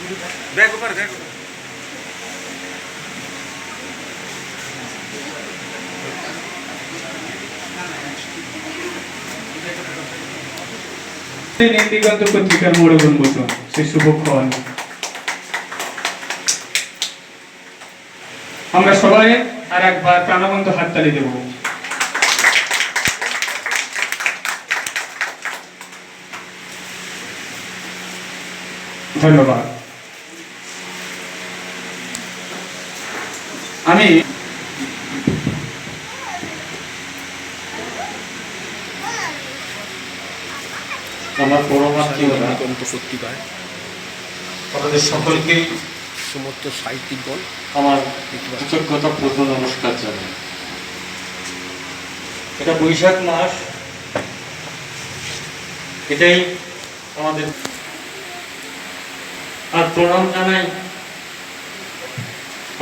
Bag ऊपर bag ऊपर নেন্দিগত পত্রিকার মোড় উন্মোচন সেই শুভক্ষণ আমরা সবাই আর একবার প্রাণবন্ত হাততালি দেব। ধন্যবাদ। আমি আমার পরমাত্মীয়রা পত্রিকায় আপনাদের সকলকে সমস্ত সাহিত্যিকগণ আমার কৃতজ্ঞতা পূর্ণ নমস্কার জানাই। এটা বৈশাখ মাস, এটাই আমাদের আর প্রণাম জানাই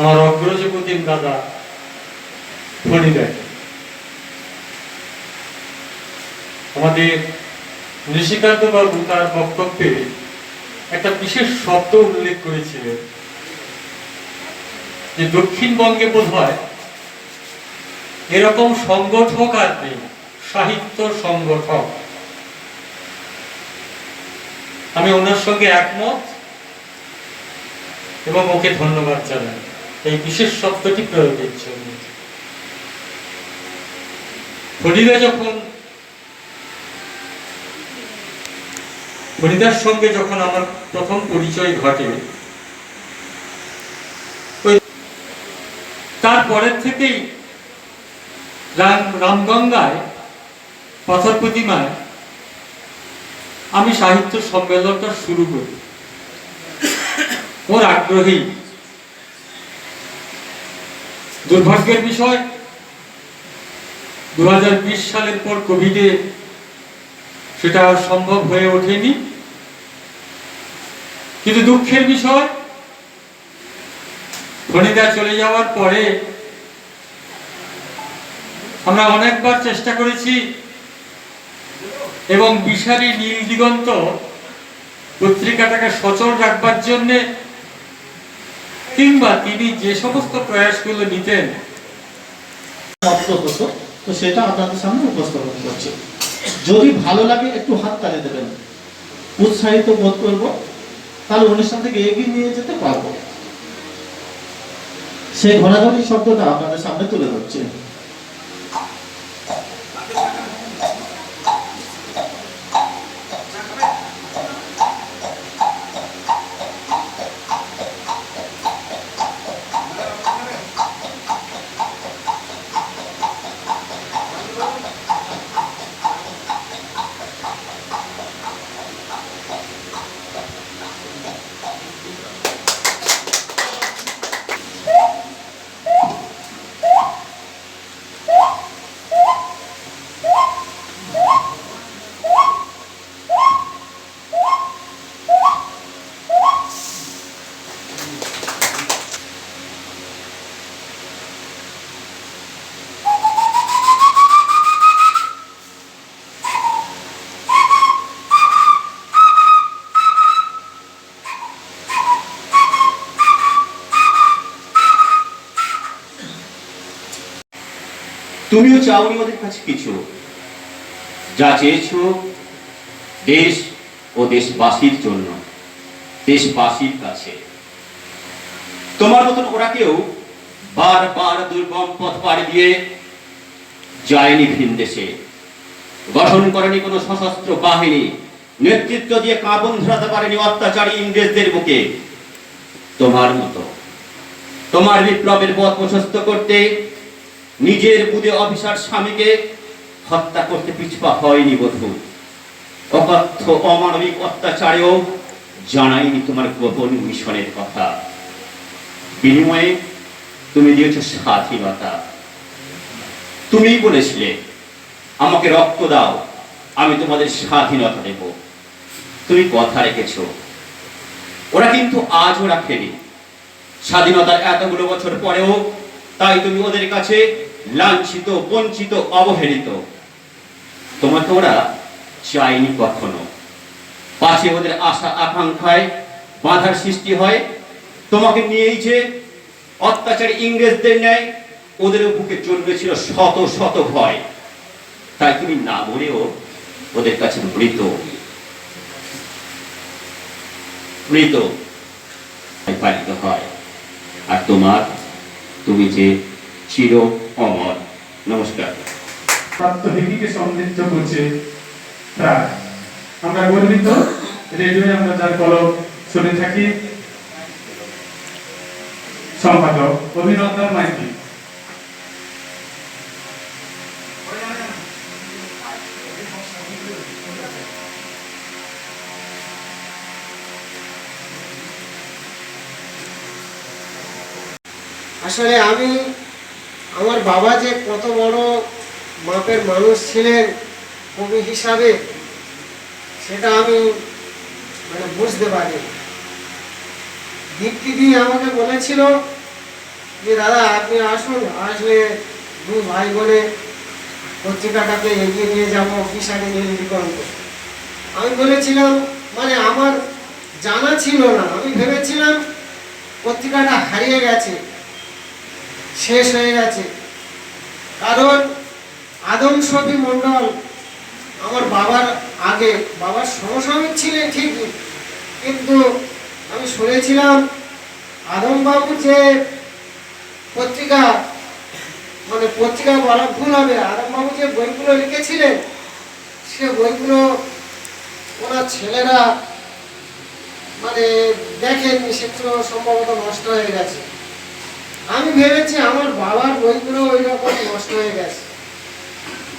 আমার অগ্রজ প্রতিম দাদা ফণিদায়। আমাদের ঋষিকান্ত বাবু তার বক্তব্যে একটা বিশেষ শব্দ উল্লেখ করেছিলেন যে দক্ষিণবঙ্গে বোধ হয় এরকম সংগঠক আর নেই, সাহিত্য সংগঠক। আমি ওনার সঙ্গে একমত এবং ওকে ধন্যবাদ জানাই এই বিশেষ শব্দটি প্রয়োগের জন্য। ফরিদার সঙ্গে যখন আমার প্রথম পরিচয় ঘটে, তারপরের থেকেই রামগঙ্গায় পাথর প্রতিমায় আমি সাহিত্য সম্মেলনটা শুরু করি। ওর আগ্রহী। দুর্ভাগ্যের বিষয় 2020 সালের পর কোভিডে সেটা সম্ভব হয়ে ওঠেনি, কিন্তু দুঃখের বিষয় ফণিদা চলে যাওয়ার পরে আমরা অনেকবার চেষ্টা করেছি এবং বিশালী নীল দিগন্ত পত্রিকাটাকে সচল রাখবার জন্য, কিংবা তিনি যে সমস্ত প্রয়াসগুলো নিতেন হতো, তো সেটা আপনাদের সামনে উপস্থাপন করছি। যদি ভালো লাগে একটু হাত তালি দেবেন, উৎসাহিত বোধ করব, তাহলে অনুষ্ঠান থেকে এগিয়ে নিয়ে যেতে পারবো। সেই ঘোরাঘুরি শব্দটা আপনাদের সামনে তুলে ধরছি। তুমিও চাওনি ওদের কাছে কিছু, যা চেয়েছো দেশ ও দেশবাসীর জন্য, দেশবাসীর কাছে। তোমার মতন ওরা কেউ বারবার দুর্গম পথ পাড়ি দিয়ে যায়নি ভিন দেশে, গঠন করেনি কোনো সশস্ত্র বাহিনী, নেতৃত্ব দিয়ে কাঁপন ধরাতে পারেনি অত্যাচারী ইংরেজদের বুকে। তোমার মতো তোমার বিপ্লবের পথ প্রশস্ত করতে নিজের বুদে অফিসার স্বামীকে হত্যা করতে পিছপা হয়নি বধূ। অকথ্য অমানবিক অত্যাচারেও জানাইনি তোমার গোপন মিশনের কথা। বিনিময়ে তুমি দিয়েছ স্বাধীনতা। তুমিই বলেছিলে আমাকে রক্ত দাও, আমি তোমাদের স্বাধীনতা দেব। তুমি কথা রেখেছ। ওরা কিন্তু আজও রাখেনি স্বাধীনতার এতগুলো বছর পরেও। তাই তুমি ওদের কাছে লাঞ্ছিত, বঞ্চিত, অবহেলিত। তোমাকে ওরা চায়নি কখনো। পাশে ওদের আশা আকাঙ্ক্ষায় বাধার সৃষ্টি হয়, তোমাকে নিয়েই যে অত্যাচারী ইংরেজদের ন্যায় ওদের বুকে জন্মেছিল শত শত ভয়। তাই তুমি না মরেও ওদের কাছে মৃত মৃত পালিত হয়। আর তুমি যে চির অমর। নমস্কার। প্রাত্যহিকীকে সমৃদ্ধ করছে প্রায়। আমরা গর্বিত, রেডিওয়ে আমরা যার কলম শুনে থাকি। সম্পাদক অভিনন্দন মাইতি। আসলে আমি আমার বাবা যে কত বড় মাপের মানুষ ছিলেন কবি হিসাবে, সেটা আমি মানে বুঝতে পারি। দীপ্তিদি আমাকে বলেছিল যে দাদা আপনি আসুন, আসলে দু ভাই বোনে পত্রিকাটাকে এগিয়ে নিয়ে যাবো কিষাণী নীল দিগন্ত। আমি বলেছিলাম, মানে আমার জানা ছিল না, আমি ভেবেছিলাম পত্রিকাটা হারিয়ে গেছে, শেষ হয়ে গেছে। কারণ আদম শফি মণ্ডল আমার বাবার আগে, বাবার সমসাময়িক ছিলেন ঠিকই, কিন্তু আমি শুনেছিলাম আদমবাবু যে পত্রিকা, মানে পত্রিকা বলা ভুল হবে, আদমবাবু যে বইগুলো লিখেছিলেন সে বইগুলো ওনার ছেলেরা মানে দেখেননি, সেগুলো সম্ভবত নষ্ট হয়ে গেছে। আমি ভেবেছি আমার বাবার বইগুলো ওই রকম নষ্ট হয়ে গেছে।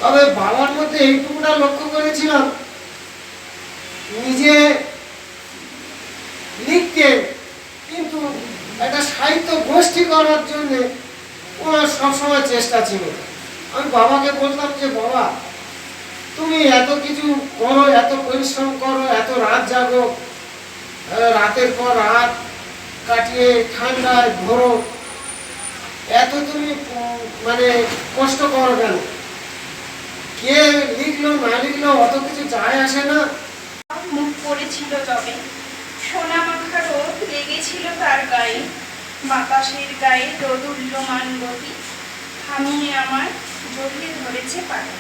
তবে বাবার মধ্যে এইটুকুটা লক্ষ্য করেছিলাম, নিজে লিখতেন কিন্তু একটা সাহিত্য গোষ্ঠী করার জন্য ওনার সবসময় চেষ্টা ছিল। আমি বাবাকে বলতাম যে বাবা তুমি এত কিছু করো, এত পরিশ্রম করো, এত রাত জাগো, রাতের পর রাত কাটিয়ে ঠান্ডায় ঘোরো, এত তুমি মানে কষ্ট করো কেন? কে লিখলো না লিখলো অত কিছু যায় আসে না। মুখ পড়েছিল তবে সোনা মাখা রোদ লেগেছিল তার গায়ে, বাতাসের গায়ে রোদুল্যমান গতি থামিয়ে আমার জড়িয়ে ধরেছে পায়ে।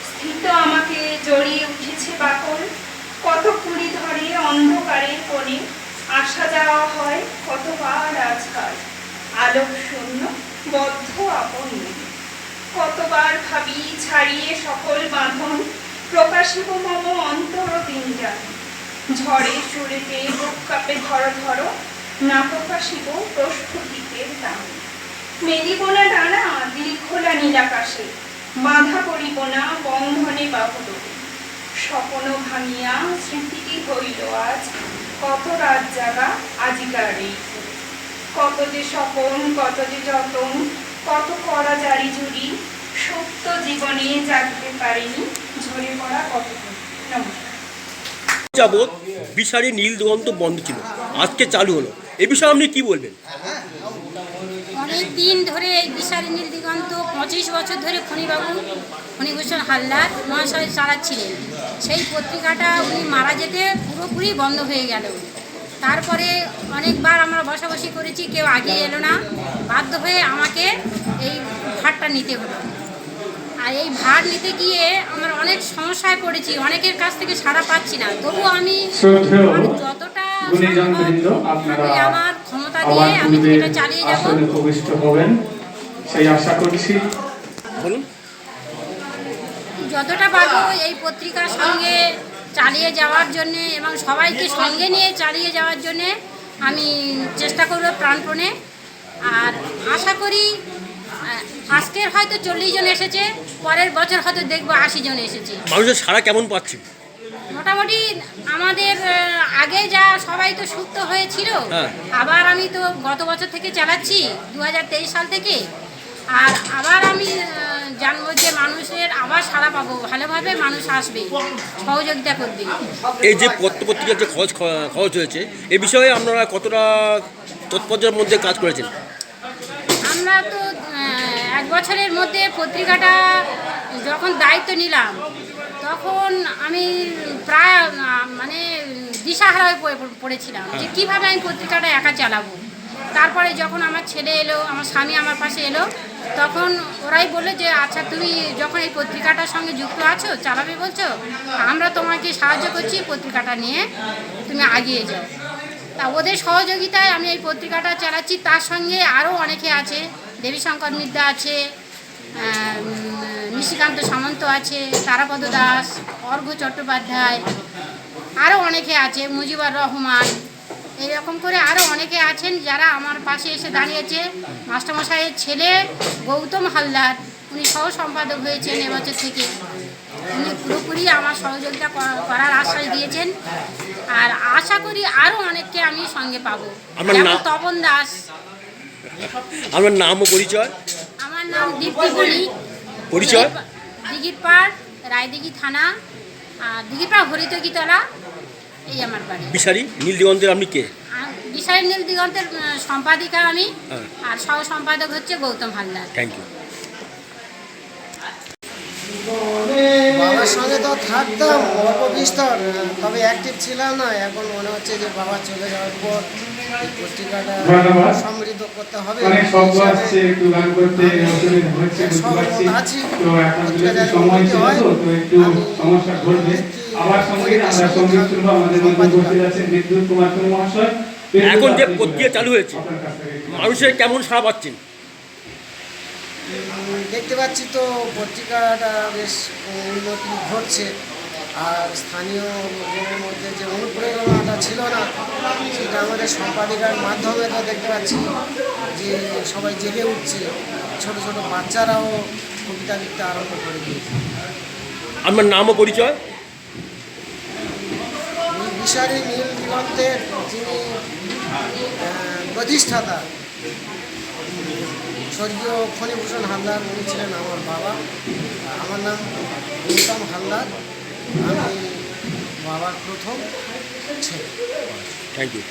স্থিত আমাকে জড়িয়ে উঠেছে বাকল, কত কুড়ি ধরে অন্ধকারের কোণে আসা যাওয়া হয় কতবার আজকাল আলোক শূন্য বদ্ধ আপন। কতবার ভাবি ছাড়িয়ে সকল বাঁধন প্রকাশিব মম অন্তর পিঞ্জান। ঝড়ে সুরেতে বুক কাপে ধরো ধরো না প্রকাশিব প্রস্ফুটিতের দাম। মেলিব না ডানা দিল খোলা নীলাকাশে, বাঁধা করিব না বন্ধনে বাহুডোরে। স্বপ্ন ভাঙিয়া স্মৃতিটি হইল আজ কত রাত জাগা আজিকার এই। কত যে স্বপন, কত যে যতন, কত করা জারি জুড়ি, সত্য জীবনে জাগতে পারেনি ঝরে পড়া কত। নমস্কার। যাবৎ বিশালী নীল দিগন্ত বন্ধ ছিল, আজকে চালু হলো, এ বিষয়ে আপনি কি বলবেন? অনেক দিন ধরে এই বিশালী নীল দিগন্ত 25 বছর ধরে ফণীভূষণ হালদার মহাশয় চালাচ্ছিলেন। সেই পত্রিকাটা উনি মারা যেতে পুরোপুরি বন্ধ হয়ে গেল। তারপরে অনেকবার আমরা বসাবসি করেছি, কেউ আগে এলো না, বাধ্য হয়ে আমাকে এই ভারটা নিতে হলো। আর এই ভার নিতে গিয়ে আমার অনেক সমস্যায় পড়েছি, অনেকের কাছ থেকে সাড়া পাচ্ছি না। তবু আমি যতটা আমার ক্ষমতা দিয়ে আমি এটা চালিয়ে যাব। উপবিষ্ট হবেন সেই আশা করছি। বলুন। যতটা পারবো এই পত্রিকার সঙ্গে চালিয়ে যাওয়ার জন্যে এবং সবাইকে সঙ্গে নিয়ে চালিয়ে যাওয়ার জন্যে আমি চেষ্টা করব প্রাণপণে। আর আশা করি আজকের হয়তো 40 জন এসেছে, পরের বছর হয়তো দেখবো 80 জন এসেছে। মানুষের সাড়া কেমন পাচ্ছে? মোটামুটি আমাদের আগে যা সবাই তো সুস্থ হয়েছিল, আবার আমি তো গত বছর থেকে চালাচ্ছি 2023 সাল থেকে। আর আবার আমি জানবো যে মানুষের আবার সাড়া পাবো, ভালোভাবে মানুষ আসবে, সহযোগিতা করবে। এই যে পত্রিকার যে খরচ হয়েছে, এ বিষয়ে আপনারা কতটা তৎপর্যের মধ্যে কাজ করেছেন? আমরা তো 1 বছরের মধ্যে পত্রিকাটা যখন দায়িত্ব নিলাম তখন আমি প্রায় মানে দিশাহারা হয়ে পড়েছিলাম যে কীভাবে আমি পত্রিকাটা একা চালাবো। তারপরে যখন আমার ছেলে এলো, আমার স্বামী আমার পাশে এলো, তখন ওরাই বললো যে আচ্ছা তুমি যখন এই পত্রিকাটার সঙ্গে যুক্ত আছো, চালাবে বলছো, আমরা তোমাকে সাহায্য করছি, পত্রিকাটা নিয়ে তুমি এগিয়ে যাও। তা ওদের সহযোগিতায় আমি এই পত্রিকাটা চালাচ্ছি। তার সঙ্গে আরও অনেকে আছে, দেবীশঙ্কর মিদ্যা আছে, নিশিকান্ত সামন্ত আছে, তারাপদ দাস, অর্ঘ্য চট্টোপাধ্যায়, আরও অনেকে আছে, মুজিবুর রহমান, এইরকম করে আরও অনেকে আছেন যারা আমার পাশে এসে দাঁড়িয়েছে। মাস্টারমশাইয়ের ছেলে গৌতম হালদার, উনি সহ সম্পাদক হয়েছেন এবছর থেকে। উনি পুরোপুরি আমার সহযোগিতা করার আশ্বাস দিয়েছেন। আর আশা করি আরও অনেককে আমি সঙ্গে পাবো, যেমন তপন দাস। আপনার নাম ও পরিচয়? আমার নাম দীপ্তি বণিক, পরিচয়? দিঘিরপাড়, রায়দিঘি থানা, আর দিঘিরপাড় হরিতকিতলা, এই আমার বাড়ি। বিশারি নীল দিগন্তের আপনি কে? বিশারি নীল দিগন্তের সম্পাদিকা আমি, হ্যাঁ। আর সহ সম্পাদক হচ্ছে গৌতম হালদার। Thank you. বাবার সঙ্গে তো থাকতাম অল্প বিস্তর, তবে অ্যাক্টিভ ছিলাম না। এখন মনে হচ্ছে যে বাবা চলে যাওয়ার পর এই পত্রিকাটা ধন্যবাদ। সমৃদ্ধ করতে হবে। অনেক শব্দ আসছে, একটু গান করতে অসুবিধা হচ্ছে, বুঝতে পারছি। আছি তো এখন যেহেতু সময় ছিল তো একটু সমস্যা ঘটবে। আবার সঙ্গে আমরা সঙ্গীত শুনবো। আমাদের মধ্যে উপস্থিত আছেন বিদ্যুৎ কুমার মহাশয়। এখন যে পত্রিকা চালু হয়েছে, মানুষের কেমন সাড়া পাচ্ছেন? দেখতে পাচ্ছি তো পত্রিকাটা বেশ উন্নতি ঘটছে। আর স্থানীয় লোকজনের মধ্যে যে অনুপ্রেরণাটা ছিল না, সেটা আমাদের সম্পাদিকার মাধ্যমে তো দেখতে পাচ্ছি যে সবাই জেগে উঠছে। ছোট ছোট বাচ্চারাও কবিতা লিখতে আরম্ভ করে দিয়েছে। আপনার নাম ও পরিচয়? বিশারি নীল দিগন্তের যিনি প্রতিষ্ঠাতা স্বর্গীয় ফণীভূষণ হালদার, উনি ছিলেন আমার বাবা। আমার নাম গৌতম হালদার, আমি বাবার প্রথম ছেলে। Thank you.